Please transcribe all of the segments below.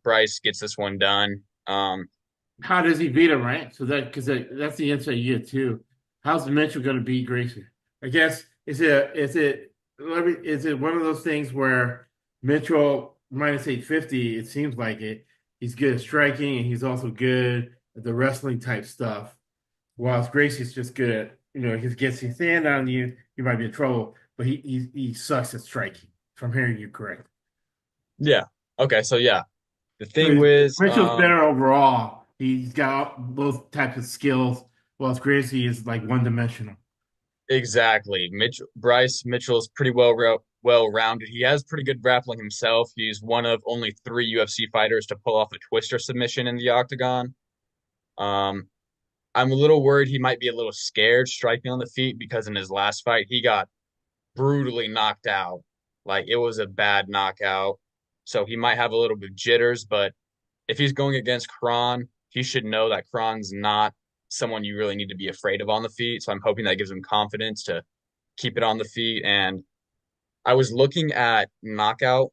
Bryce gets this one done. How does he beat him, right? So that's the insight you get too. How's Mitchell going to beat Gracie? I guess is it one of those things where Mitchell minus 850? It seems like it. He's good at striking and he's also good at the wrestling type stuff. Whilst Gracie's just good at he gets his hand on you, you might be in trouble. But he sucks at striking. If I'm hearing you correct. Yeah. Okay. So yeah, the So thing with Mitchell's better overall. He's got both types of skills, whilst Gracie is like one dimensional. exactly Bryce Mitchell's pretty well rounded. He has pretty good grappling himself. He's one of only three UFC fighters to pull off a twister submission in the octagon. Um, I'm a little worried he might be a little scared striking on the feet because in his last fight he got brutally knocked out. Like it was a bad knockout. So he might have a little bit of jitters, but if he's going against Kron, he should know that Kron's not someone you really need to be afraid of on the feet. So I'm hoping that gives him confidence to keep it on the feet. And I was looking at knockout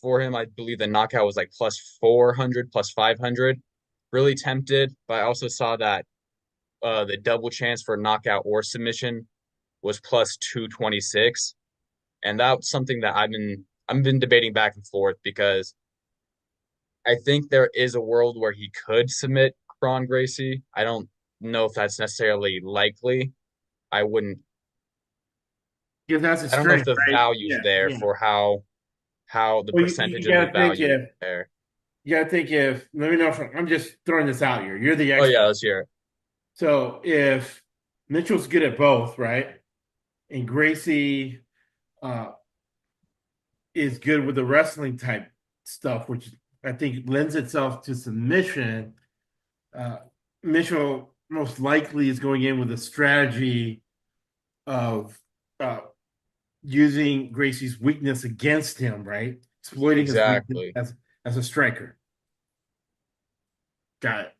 for him. I believe the knockout was like plus 400, plus 500. Really tempted, but I also saw that the double chance for knockout or submission was plus 226. And that's something that I've been debating back and forth because I think there is a world where he could submit Kron Gracie. I don't know if that's necessarily likely. I wouldn't. Because that's a I don't know if strength, the right? value's Yeah, there yeah. for how the Well, percentage of the value is there. you gotta think if let me know if I'm just throwing this out here. You're the Oh yeah, expert. let's hear it. So if Mitchell's good at both, right? And Gracie uh, is good with the wrestling type stuff, which I think lends itself to submission. Uh, Mitchell most likely is going in with a strategy of uh, using Gracie's weakness against him, right? Exploiting his weakness Exactly. as a striker. Got it.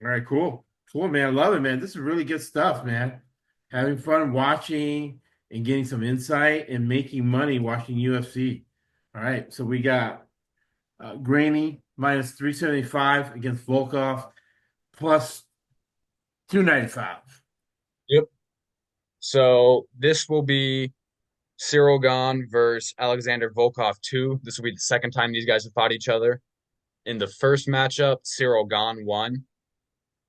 All right, cool. Cool, man. I love it, man. This is really good stuff, man. Having fun watching and getting some insight and making money watching UFC. All right, so we got Graney minus 375 against Volkov plus 295. Yep. So this will be Cyril Gahn versus Alexander Volkov 2. This will be the second time these guys have fought each other. In the first matchup, Cyril Gahn won,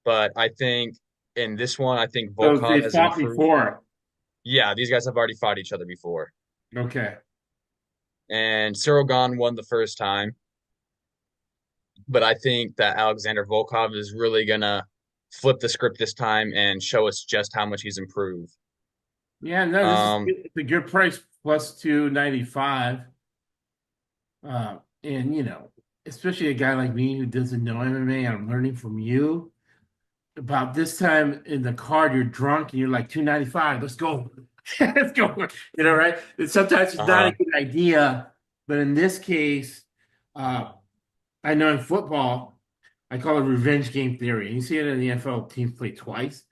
but I think in this one, I think So Volkov they has fought improved. before. Yeah, these guys have already fought each other before. Okay. And Cyril Gahn won the first time, but I think that Alexander Volkov is really gonna flip the script this time and show us just how much he's improved. Yeah, no, this is Um, it's a good price plus 295. And especially a guy like me who doesn't know MMA, I'm learning from you. About this time in the card, you're drunk and you're like 295. Let's go. Let's go. Right? And sometimes it's not a uh-huh. good idea, but in this case, uh, I know in football, I call it revenge game theory. You see it in the NFL, teams play twice,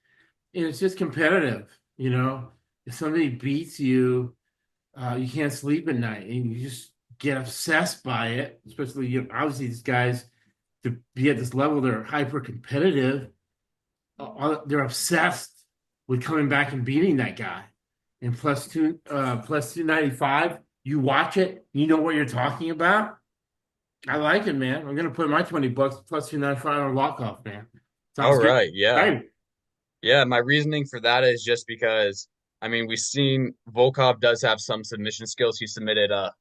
and it's just competitive. If somebody beats you, you can't sleep at night, and you just get obsessed by it. Especially, obviously, these guys to be at this level, they're hyper competitive. They're obsessed with coming back and beating that guy. And plus 295, you watch it, you know what you're talking about. I like it, man. I'm gonna put my $20 plus 295 on walk off, man. All Sounds good. right, yeah. Right. Yeah, my reasoning for that is just because I mean we've seen Volkov does have some submission skills. He submitted a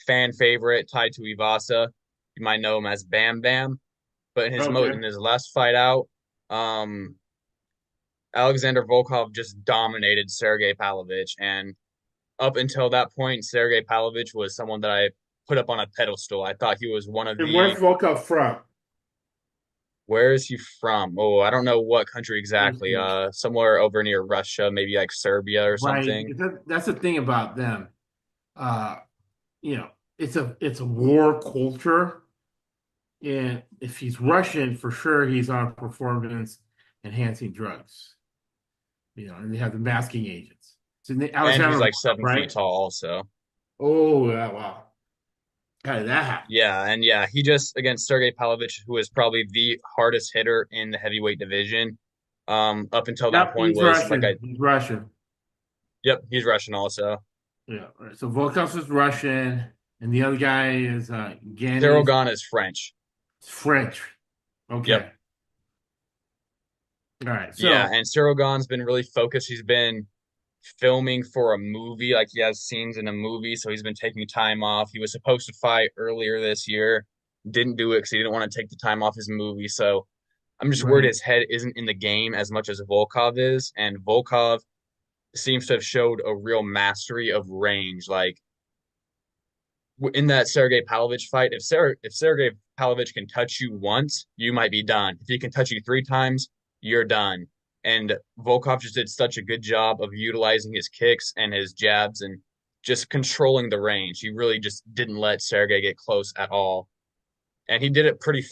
fan favorite tied to Ivasa. You might know him as Bam Bam, but Okay. in his last fight out, um, Alexander Volkov just dominated Sergey Pavlovich, and up until that point, Sergey Pavlovich was someone that I put up on a pedestal. I thought he was one of And where's the. Volkov from? Where is he from? Oh, I don't know what country exactly. Okay. Somewhere over near Russia, maybe like Serbia or Right. something. Because that's the thing about them. Uh, it's a war culture. And if he's Russian, for sure he's on performance enhancing drugs. And they have the masking agents. So And he's Alexander, like seven feet right? tall, also. Oh, yeah, wow. How did that happen? Yeah, and yeah, he just against Sergey Pavlovich, who is probably the hardest hitter in the heavyweight division. Up until that Yep, point he's was like Russian. He's Russian. yep, he's Russian also. Yeah. All right. So Volkov is Russian, and the other guy is Cyril Ganis Gane is French. French. Yep. Okay. All right. Yeah, So and Cyril Gane's been really focused. He's been filming for a movie, like he has scenes in a movie, so he's been taking time off. He was supposed to fight earlier this year, didn't do it because he didn't want to take the time off his movie. So I'm just worried right. his head isn't in the game as much as Volkov is, and Volkov seems to have showed a real mastery of range. Like in that Sergey Pavlovich fight, if Sergey Pavlovich can touch you once, you might be done. If he can touch you three times, you're done. And Volkov just did such a good job of utilizing his kicks and his jabs and just controlling the range. He really just didn't let Sergey get close at all. And he did it pretty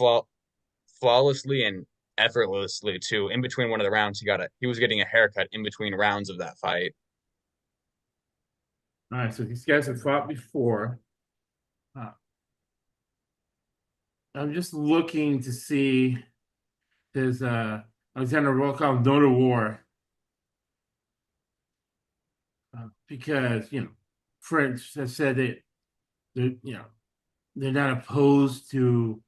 flawlessly and effortlessly too. In between one of the rounds, he was getting a haircut in between rounds of that fight. All right. So these guys have fought before. Uh, I'm just looking to see does Alexander Volkov go to war because French has said that they're not opposed to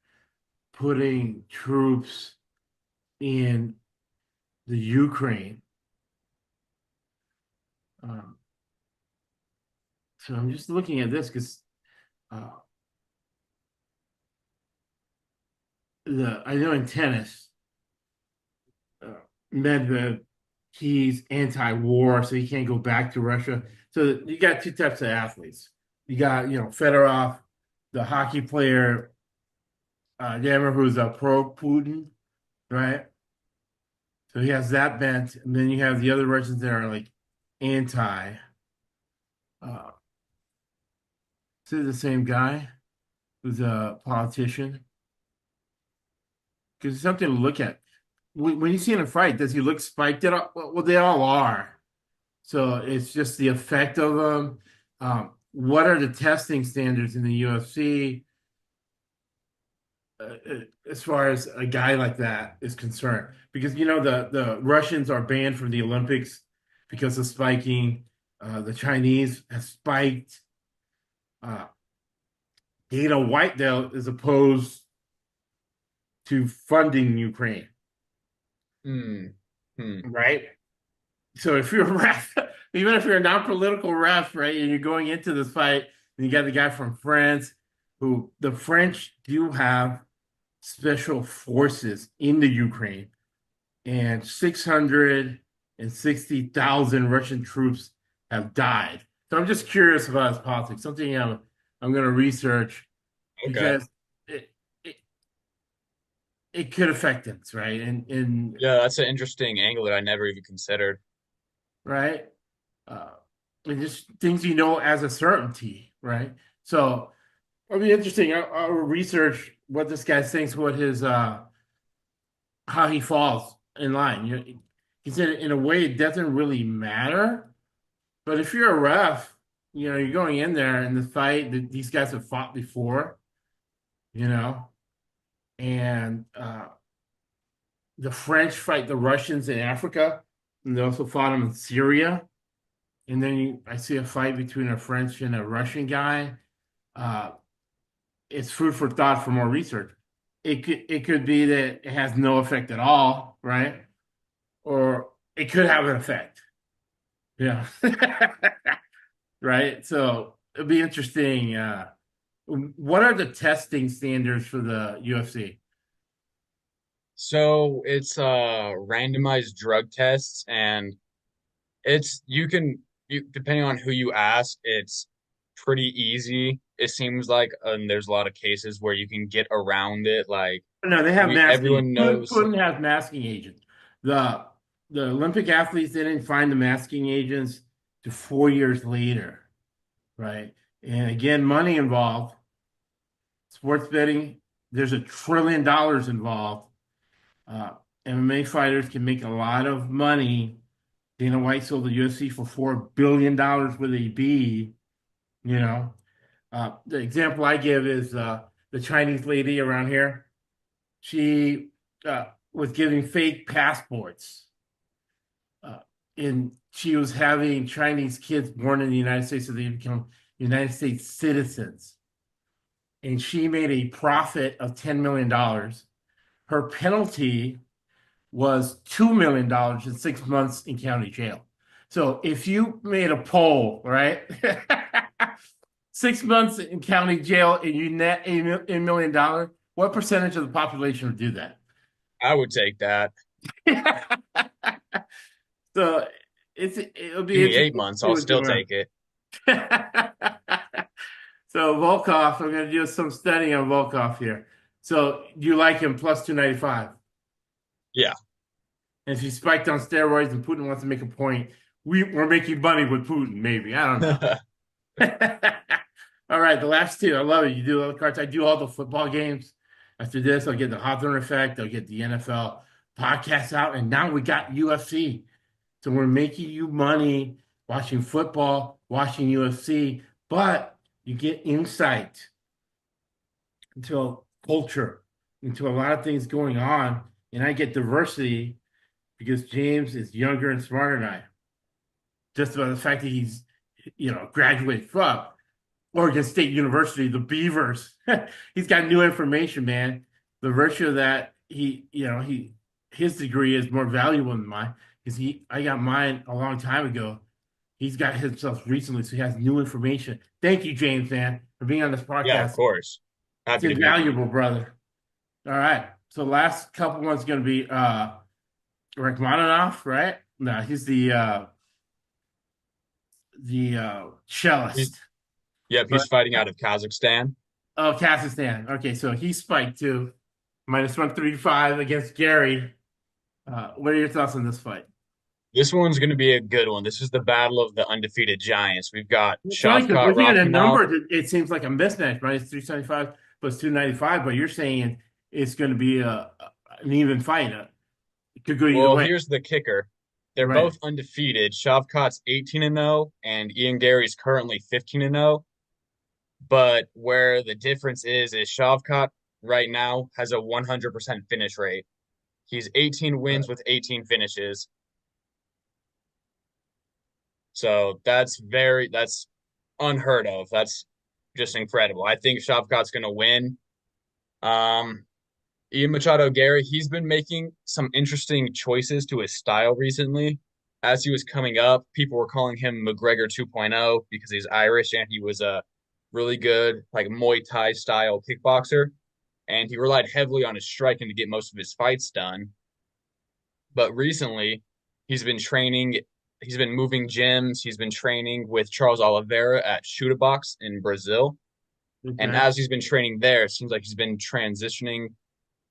putting troops in the Ukraine. Um, so I'm just looking at this because uh, the I know in tennis, uh, Medvedev he's anti-war, so he can't go back to Russia. So you got two types of athletes. You got Fedorov, the hockey player, Abner, who's a pro Putin, right? So he has that bent, and then you have the other Russians that are like anti. Uh, is it the same guy who's a politician? Because it's something to look at. When you see him fight, does he look spiked at all? Well, they all are. So it's just the effect of them. What are the testing standards in the UFC as far as a guy like that is concerned? Because the Russians are banned from the Olympics because of spiking. The Chinese have spiked. Uh, Dana Whitedale is opposed to funding Ukraine, Hmm. Hmm. right? So if you're a ref, even if you're a non-political ref, right, and you're going into this fight, and you got the guy from France, who the French do have special forces in the Ukraine, and 660,000 Russian troops have died. So I'm just curious about his politics, something I'm going to research Okay. because it, it it could affect things, right? And Yeah, that's an interesting angle that I never even considered. right, uh, and just things as a certainty, right? So it'll be interesting. I'll research what this guy thinks, what his how he falls in line. He said in a way it doesn't really matter, but if you're a ref, you're going in there in the fight that these guys have fought before, you know, and the French fight the Russians in Africa, and they also fought them in Syria. And then I see a fight between a French and a Russian guy. Uh, it's food for thought for more research. It could be that it has no effect at all, right? Or it could have an effect. Yeah. Right. So it'll be interesting. What are the testing standards for the UFC? So it's randomized drug tests, and it's you depending on who you ask, it's pretty easy. It seems like, and there's a lot of cases where you can get around it. Like No, they have we masking. everyone knows. Putin has masking agents. The the Olympic athletes didn't find the masking agents to 4 years later, right? And again, money involved. Sports betting, there's $1 trillion involved. Uh, MMA fighters can make a lot of money. Dana White sold the UFC for $4 billion with a B, you know. The example I give is the Chinese lady around here. She was giving fake passports, uh, and she was having Chinese kids born in the United States so they become United States citizens. And she made a profit of $10 million. Her penalty was $2 million and 6 months in county jail. So if you made a poll, right? 6 months in county jail and you net $1 million, what percentage of the population would do that? I would take that. So it'll be Give me interesting eight to months, see I'll what still goes on. take it. So Volkov, I'm going to do some studying on Volkov here. So you like him plus 295? Yeah. And if he spiked on steroids and Putin wants to make a point, we're making money with Putin, maybe. I don't know. All right, the last two. I love it. You do all the cards. I do all the football games. After this, I'll get the Hawthorne effect. I'll get the NFL podcast out. And now we got UFC. So we're making you money watching football, watching UFC, but you get insight into a culture, into a lot of things going on. And I get diversity because James is younger and smarter than I. Just about the fact that he's, graduated from Oregon State University, the Beavers. He's got new information, man. The virtue of that, his degree is more valuable than mine because I got mine a long time ago. He's got himself recently, so he has new information. Thank you, James, man, for being on this Yeah, of podcast. course. It's Happy to be here. invaluable, brother. All right. So last couple ones going to be Rachmaninoff, right? No, he's the He's, cellist. yep, But he's fighting out of Kazakhstan. oh, Kazakhstan. Okay, so he spiked too. Minus 135 against Gary. What are your thoughts on this fight? This one's going to be a good one. This is the battle of the undefeated giants. We've got It's funny because Shavkat looking at a Rakhmonov. number, it seems like a mismatch, right? It's 375 plus 295, but you're saying it's going to be an even fight. It could go either Well, way, here's the kicker. They're right? both undefeated. Shavkat's 18 and 0 and Ian Gary's currently 15 and 0. But where the difference is Shavkat right now has a 100% finish rate. He's 18 wins with 18 finishes. So that's unheard of. That's just incredible. I think Shavkat's going to win. Um, Ian Machado Gary, he's been making some interesting choices to his style recently. As he was coming up, people were calling him McGregor 2.0 because he's Irish and he was a really good like Muay Thai style kickboxer. And he relied heavily on his striking to get most of his fights done. But recently, he's been training, he's been moving gyms, he's been training with Charles Oliveira at Box in Brazil. And Okay. as he's been training there, it seems like he's been transitioning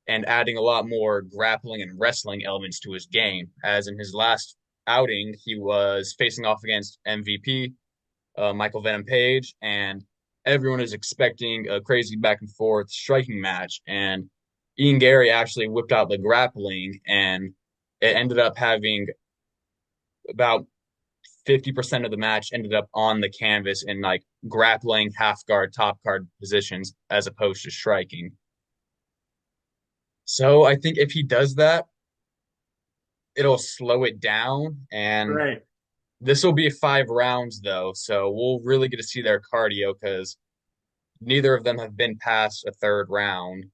and adding a lot more grappling and wrestling elements to his game. As in his last outing, he was facing off against MVP Michael Venom Page, and everyone is expecting a crazy back and forth striking match. And Ian Gary actually whipped out the grappling, and it ended up having about 50% of the match ended up on the canvas in like grappling, half guard, top guard positions as opposed to striking. So I think if he does that, it'll slow it down. And Right. this will be 5 rounds, though. So we'll really get to see their cardio because neither of them have been past a third round.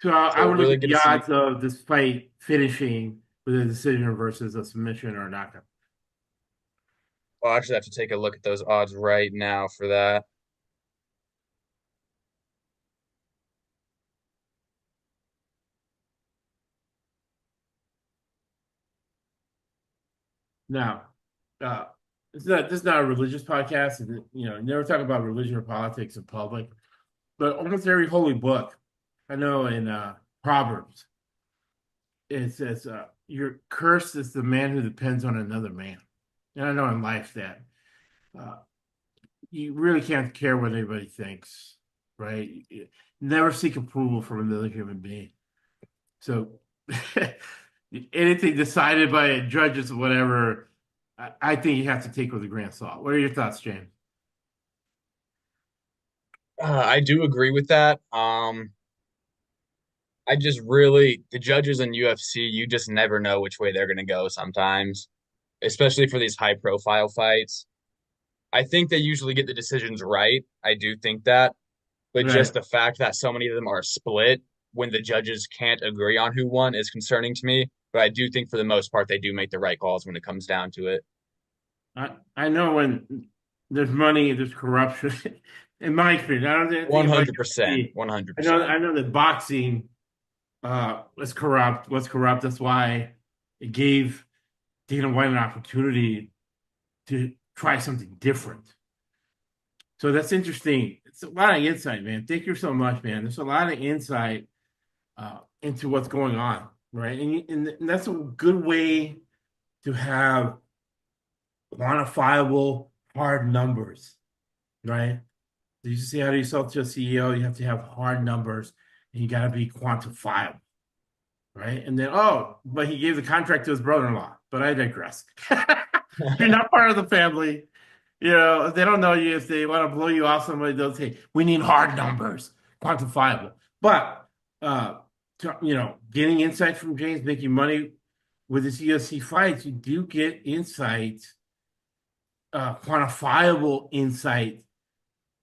So I So we'll would look really at get to the see. odds of this fight finishing with a decision versus a submission or a knockout. I'll actually have to take a look at those odds right now for that. Now, uh, this is not a religious podcast, and never talk about religion or politics in public. But almost every holy book, I know in Proverbs, it says, "Your curse is the man who depends on another man." And I know in life that uh, you really can't care what anybody thinks, right? Never seek approval from another human being. So anything decided by judges or whatever, I think you have to take with a grain of salt. What are your thoughts, James? I do agree with that. I just really the judges in UFC, you just never know which way they're going to go sometimes, especially for these high profile fights. I think they usually get the decisions right. I do think that, but just Right. the fact that so many of them are split when the judges can't agree on who won is concerning to me. But I do think for the most part they do make the right calls when it comes down to it. I know when there's money, there's corruption. In my experience, I don't think about 100%, UFC. 100%. I know that boxing was corrupt. Was corrupt. That's why it gave Dana White an opportunity to try something different. So that's interesting. It's a lot of insight, man. Thank you so much, man. There's a lot of insight into what's going on, right? And that's a good way to have quantifiable hard numbers, right? You see how do you sell to a CEO? You have to have hard numbers and you got to be quantifiable, right? And then, oh, but he gave the contract to his brother-in-law. But I digress. You're not part of the family. You know, if they don't know you, if they want to blow you off somebody, they'll say, we need hard numbers, quantifiable. But, getting insight from James, making money with his UFC fights, you do get insight, quantifiable insight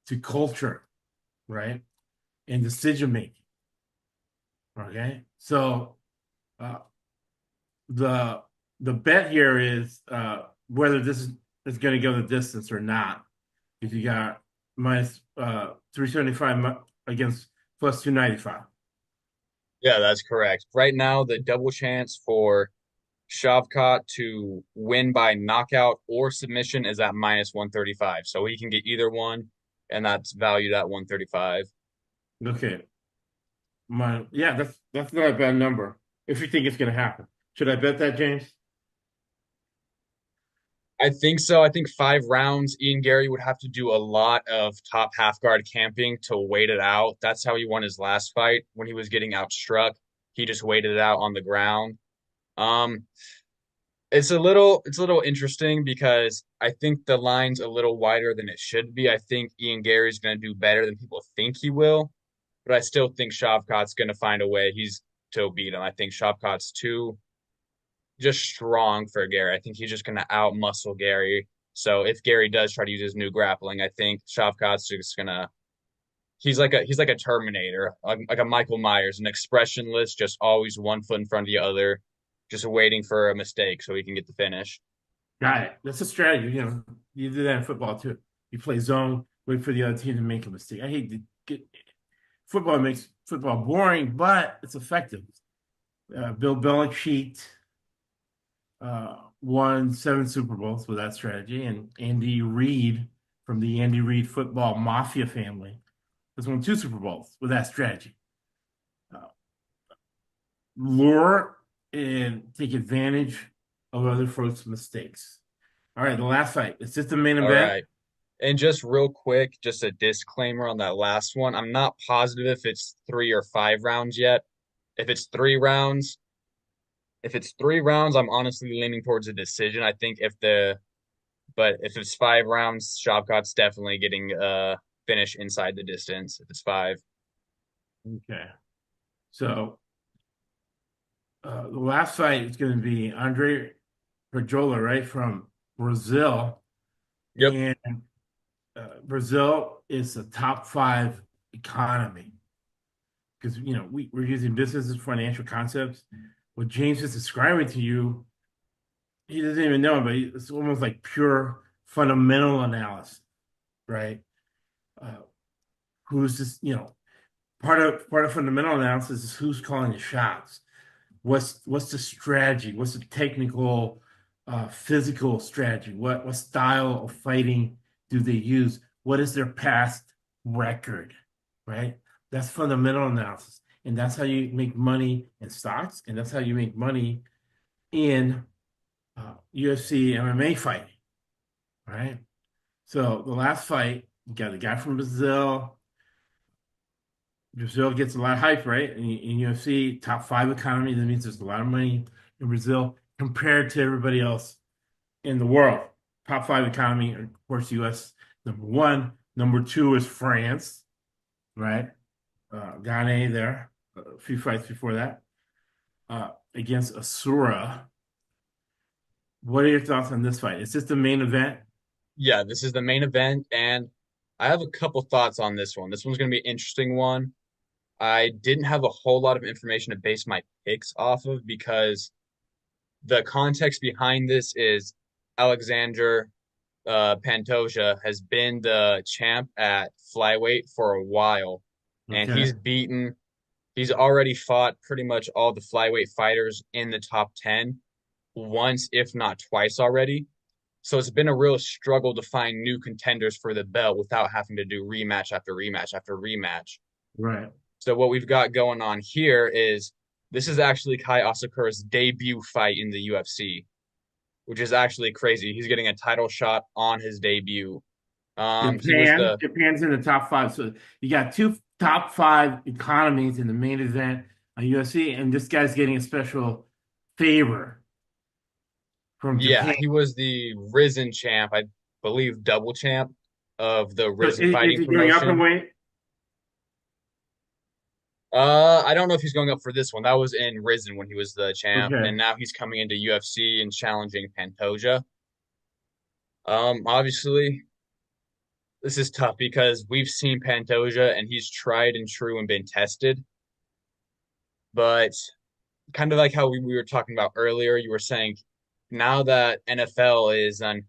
to culture, right? And decision making. Okay. So uh, the the bet here is whether is going to go the distance or not. If you got minus 375 against plus 295. Yeah, that's correct. Right now, the double chance for Shavkat to win by knockout or submission is at minus 135. So he can get either one, and that's valued at 135. Okay. Yeah, that's not a bad number. If you think it's going to happen. Should I bet that, James? I think so. I think 5 rounds, Ian Gary would have to do a lot of top half guard camping to wait it out. That's how he won his last fight when he was getting outstruck. He just waited it out on the ground. Um, it's a little interesting because I think the line's a little wider than it should be. I think Ian Gary's going to do better than people think he will, but I still think Shavkat's going to find a way. He's to beat him. I think Shavkat's too just strong for Gary. I think he's just going to out muscle Gary. So if Gary does try to use his new grappling, I think Shavkat's just gonna. He's like a Terminator, like a Michael Myers, an expressionless, just always one foot in front of the other, just waiting for a mistake so he can get the finish. Got it. That's a strategy. You do that in football too. You play zone, wait for the other team to make a mistake. I hate to get football makes football boring, but it's effective. Bill Belichick won 7 Super Bowls with that strategy, and Andy Reid from the Andy Reid football mafia family has won 2 Super Bowls with that strategy. Uh, Lure and take advantage of other folks' mistakes. All right, the last fight. Is this the main All event? right. And just real quick, just a disclaimer on that last one. I'm not positive if it's 3 or 5 rounds yet. If it's 3 rounds, if it's 3 rounds, I'm honestly leaning towards a decision. I think but if it's 5 rounds, Shavkat's definitely getting a finish inside the distance. If it's five. Okay. So the last fight is going to be Andre Perjola, right, from Brazil. Yep. And Brazil is a top 5 economy because we're using business and financial concepts. What James is describing to you, he doesn't even know, but it's almost like pure fundamental analysis, right? Uh, who's this? Part of fundamental analysis is who's calling the shots. What's the strategy? What's the technical, physical strategy? What style of fighting do they use? What is their past record? Right? That's fundamental analysis, and that's how you make money in stocks, and that's how you make money in UFC MMA fighting. Right? So the last fight, you got a guy from Brazil. Brazil gets a lot of hype, right? In UFC, top 5 economy. That means there's a lot of money in Brazil compared to everybody else in the world. Top 5 economy, of course, US number 1. Number 2 is France. right? Gane there, a few fights before that, against Asura. What are your thoughts on this fight? Is this the main event? Yeah, this is the main event, and I have a couple thoughts on this one. This one's going to be an interesting one. I didn't have a whole lot of information to base my picks off of because the context behind this is Alexander Pantoja has been the champ at flyweight for a while, and Okay, he's already fought pretty much all the flyweight fighters in the top 10 once, if not twice already. So it's been a real struggle to find new contenders for the belt without having to do rematch after rematch after rematch. right. So what we've got going on here is this is actually Kai Asakura's debut fight in the UFC, which is actually crazy. He's getting a title shot on his debut. He was the Japan's in the top five. So you got two top five economies in the main event on UFC, and this guy's getting a special favor from Yeah, Japan. he was the Risen champ, I believe double champ of the So Risen is fighting he going up in promotion. weight? I don't know if he's going up for this one. That was in Risen when he was the champ, Okay, and now he's coming into UFC and challenging Pantoja. Obviously, this is tough because we've seen Pantoja and he's tried and true and been tested, but kind of like how we were talking about earlier, you were saying now that NFL is an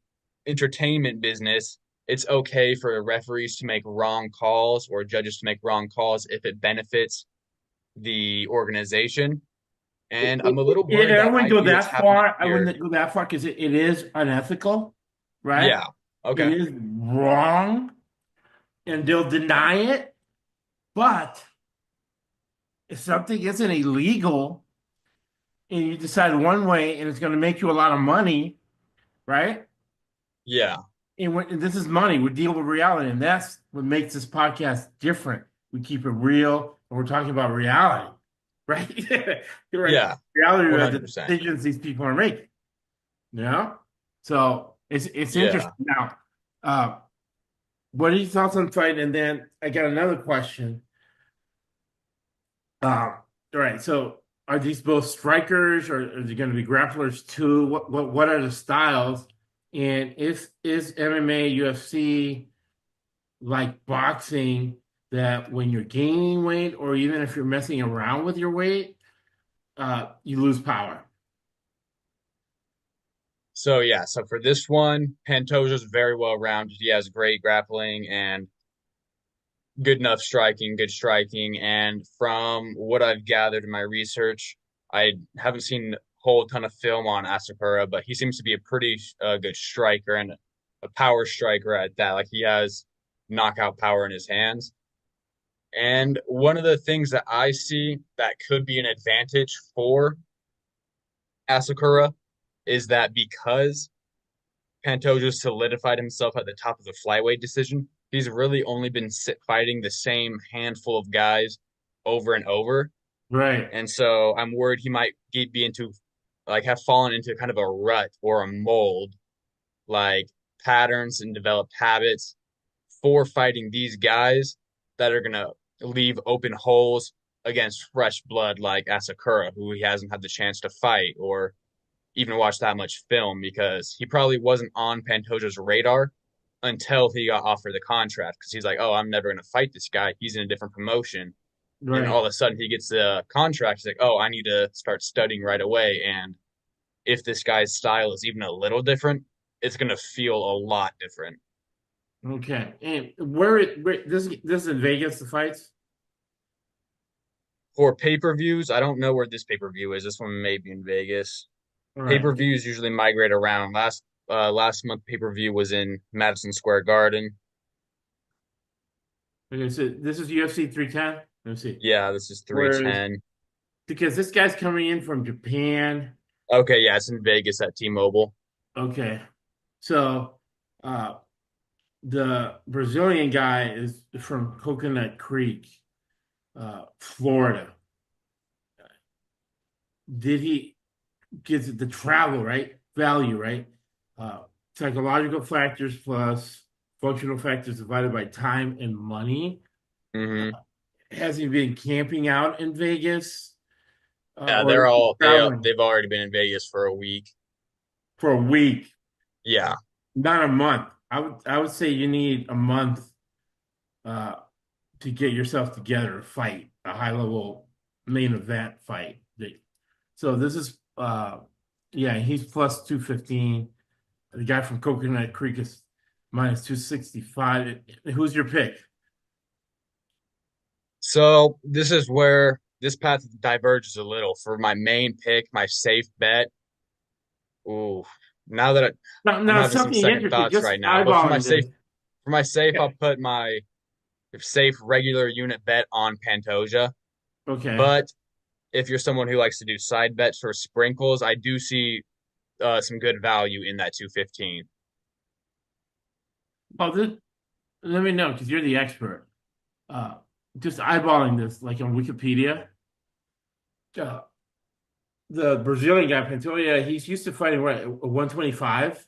entertainment business, it's okay for referees to make wrong calls or judges to make wrong calls if it benefits the organization. And I'm a little worried I that wouldn't might go be what's that happening far. I here. wouldn't go that far because it is unethical, right? Yeah. It Okay. is wrong, and they'll deny it. But if something isn't illegal and you decide one way and it's going to make you a lot of money, right? Yeah. And this is money. We deal with reality, and that's what makes this podcast different. We keep it real, and we're talking about reality, right? Right. Yeah. Reality of the 100%. decisions these people are making. You know, so it's Yeah. interesting. Now, uh, what are your thoughts on fight? And then I got another question. All right, so are these both strikers, or are they going to be grapplers too? What are the styles? And is MMA, UFC like boxing that when you're gaining weight, or even if you're messing around with your weight, you lose power? So yeah, so for this one, Pantoja's very well rounded. He has great grappling and good enough striking, good striking. And from what I've gathered in my research, I haven't seen a whole ton of film on Asakura, but he seems to be a pretty good striker and a power striker at that. Like he has knockout power in his hands. And one of the things that I see that could be an advantage for Asakura is that because Pantoja solidified himself at the top of the flyweight decision, he's really only been fighting the same handful of guys over and over. Right, And so I'm worried he might be into, like, have fallen into kind of a rut or a mold, like patterns and developed habits for fighting these guys that are going to leave open holes against fresh blood like Asakura, who he hasn't had the chance to fight or even watch that much film because he probably wasn't on Pantoja's radar until he got offered the contract because he's like, oh, I'm never going to fight this guy. He's in a different promotion. And all right. of a sudden he gets the contract. He's like, oh, I need to start studying right away. And if this guy's style is even a little different, it's going to feel a lot different. Okay. And where this is in Vegas, the fights? For pay-per-views, I don't know where this pay-per-view is. This one may be in Vegas. All right. Pay-per-views usually migrate around. Last month pay-per-view was in Madison Square Garden. Okay, so this is UFC 310. Let's see. Yeah, this is Whereas 310. because this guy's coming in from Japan. Okay, yeah, it's in Vegas at T-Mobile. Okay. So uh the Brazilian guy is from Coconut Creek, Florida. Did he get the travel, right? Value, right? Uh Psychological factors plus functional factors divided by time and money. Hmm. Has he been camping out in Vegas, Yeah, or is he traveling they've already been in Vegas for a week. for a week? Yeah. Not a month. I would say you need a month uh, to get yourself together to fight a high level main event fight. So this is yeah, he's plus 215. The guy from Coconut Creek is minus 265. Who's your pick? So this is where this path diverges a little. For my main pick, my safe bet. Ooh, now that I'm Now having some something second interesting, thoughts just right now. But eyeballing this. for my safe, Yeah. I'll put my safe regular unit bet on Pantoja. Okay. But if you're someone who likes to do side bets or sprinkles, I do see some good value in that 215. Oh, let me know because you're the expert. Uh, just eyeballing this, like on Wikipedia. Uh, the Brazilian guy, Pantoja, he's used to fighting what, 125.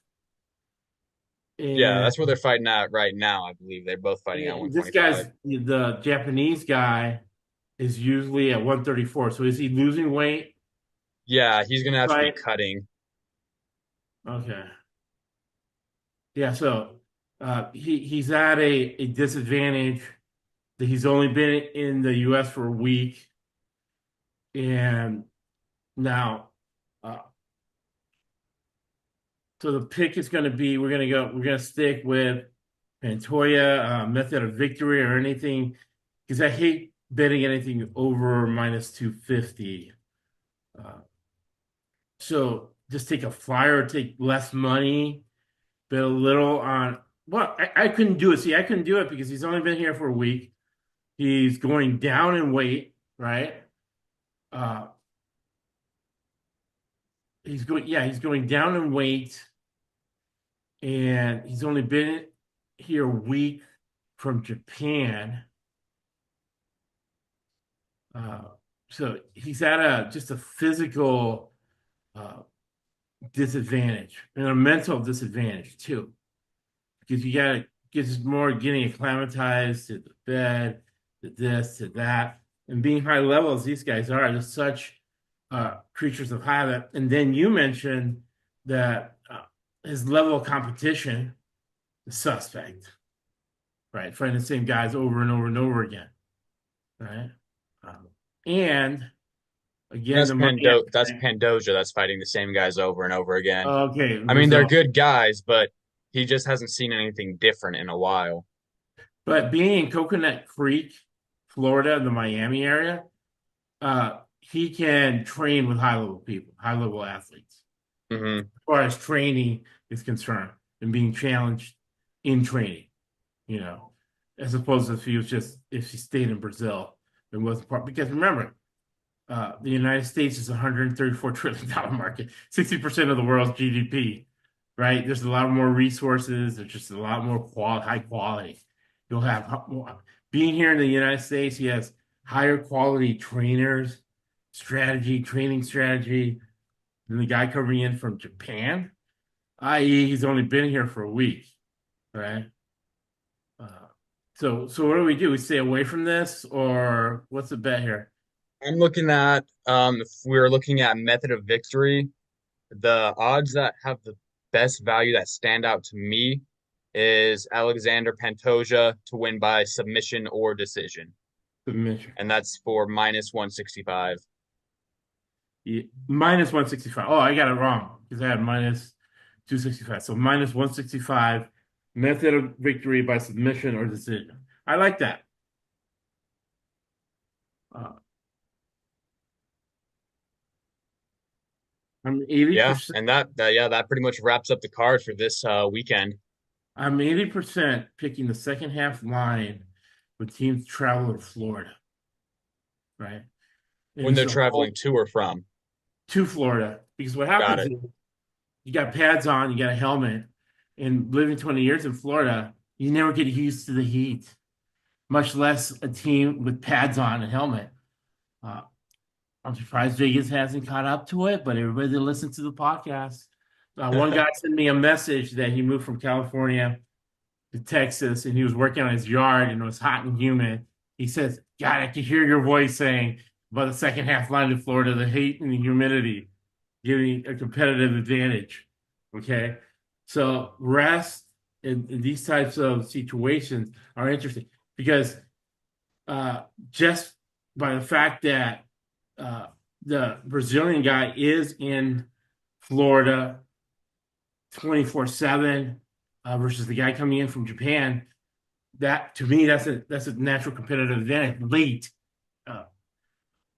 Yeah, And that's where they're fighting at right now. I believe they're both fighting at this 125. guy's the Japanese guy is usually at 134. So is he losing weight? Yeah, he's gonna have to be Right. cutting. Okay. Yeah. So he's at a disadvantage that he's only been in the U.S. for a week, and now, uh, so the pick is going to be we're going to stick with Pantoja method of victory or anything because I hate betting anything over minus 250. Uh, so just take a flyer, take less money, bet a little on. Well, I couldn't do it. See, I couldn't do it because he's only been here for a week. He's going down in weight, right? Uh, he's going down in weight, and he's only been here a week from Japan. Uh, so he's at just a physical uh, disadvantage and a mental disadvantage too, because you got to get more getting acclimatized to the bed, to this, to that, and being high level as these guys are. They're such creatures of habit. And then you mentioned that his level of competition is suspect, right? Fighting the same guys over and over and over again, right? Um, and And again, the money That's aspect. Pandoja that's fighting the same guys over and over again. Okay, I mean, they're Brazil. good guys, but he just hasn't seen anything different in a while. But being in Coconut Creek, Florida, the Miami area, he can train with high level people, high level athletes, Hmm. as far as training is concerned and being challenged in training, you know, as opposed to if he stayed in Brazil and wasn't part. Because remember, the United States is a $134 trillion market, 60% of the world's GDP, right? There's a lot more resources. There's just a lot more high quality. You'll have more. Being here in the United States, he has higher quality trainers, training strategy than the guy coming in from Japan, i.e., he's only been here for a week, right? Uh, so what do we do? We stay away from this, or what's the bet here? I'm looking at if we were looking at method of victory, the odds that have the best value that stand out to me is Alexander Pantoja to win by submission or decision, Submission. and that's for minus 165. Yeah, minus 165. Oh, I got it wrong because I had minus 265. So minus 165, method of victory by submission or decision. I like that. Uh, I'm Yeah, 80%. and that pretty much wraps up the card for this weekend. I'm 80% picking the second half line with teams travel to Florida, right? And When this they're is a whole traveling to or from. to Florida because what Got happens it. is you got pads on, you got a helmet, and living 20 years in Florida, you never get used to the heat, much less a team with pads on and helmet. Uh, I'm surprised Vegas hasn't caught up to it, but everybody that listens to the podcast. One guy sent me a message that he moved from California to Texas and he was working on his yard and it was hot and humid. He says, God, I can hear your voice saying about the second half line of Florida, the heat and the humidity giving a competitive advantage. Okay. So rest in these types of situations are interesting because just by the fact that uh, the Brazilian guy is in Florida 24/7 versus the guy coming in from Japan, that to me that's a natural competitive advantage. Late uh,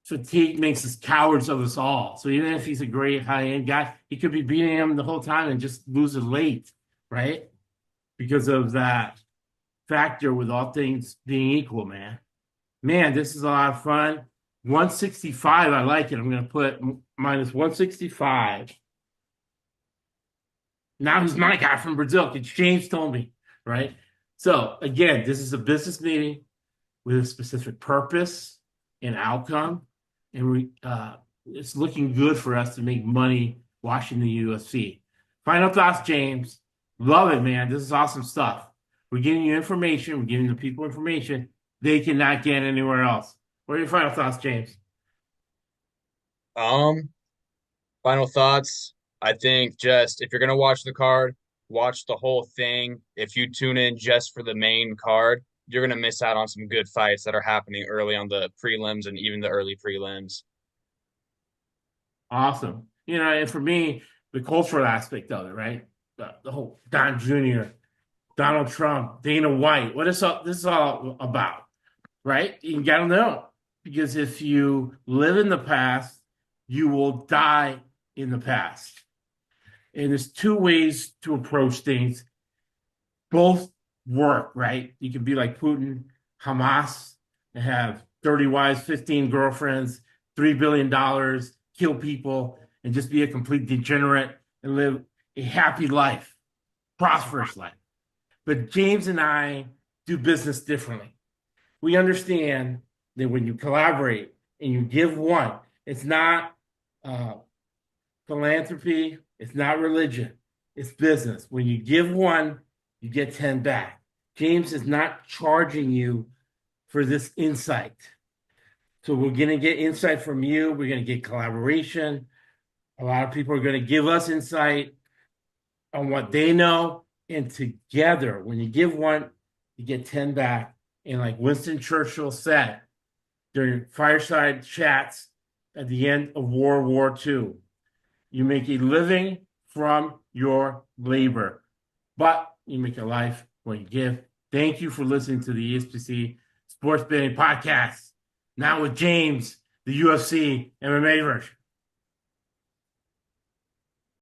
fatigue makes us cowards of us all. So even if he's a great high end guy, he could be beating him the whole time and just lose it late, right? Because of that factor. With all things being equal, man. Man, this is a lot of fun. 165, I like it. I'm going to put minus 165. Now he's my guy from Brazil because James told me, right? So again, this is a business meeting with a specific purpose and outcome, and it's looking good for us to make money watching the UFC. Final thoughts, James. Love it, man. This is awesome stuff. We're giving you information. We're giving the people information they cannot get anywhere else. What are your final thoughts, James? Um, Final thoughts. I think just if you're gonna watch the card, watch the whole thing. If you tune in just for the main card, you're gonna miss out on some good fights that are happening early on the prelims and even the early prelims. Awesome. And for me, the cultural aspect of it, right? The whole Don Jr., Donald Trump, Dana White. This is all about, right? You got to know because if you live in the past, you will die in the past. And there's two ways to approach things. Both work, right? You can be like Putin, Hamas, and have 30 wives, 15 girlfriends, $3 billion, kill people, and just be a complete degenerate and live a happy life, prosperous life. But James and I do business differently. We understand that when you collaborate and you give one, it's not uh, philanthropy, it's not religion, it's business. When you give one, you get 10 back. James is not charging you for this insight. So we're going to get insight from you. We're going to get collaboration. A lot of people are going to give us insight on what they know. And together, when you give one, you get 10 back. And like Winston Churchill said during fireside chats at the end of World War II, you make a living from your labor, but you make a life when you give. Thank you for listening to the ESPC Sports Betting Podcast. Now with James, the UFC MMA version.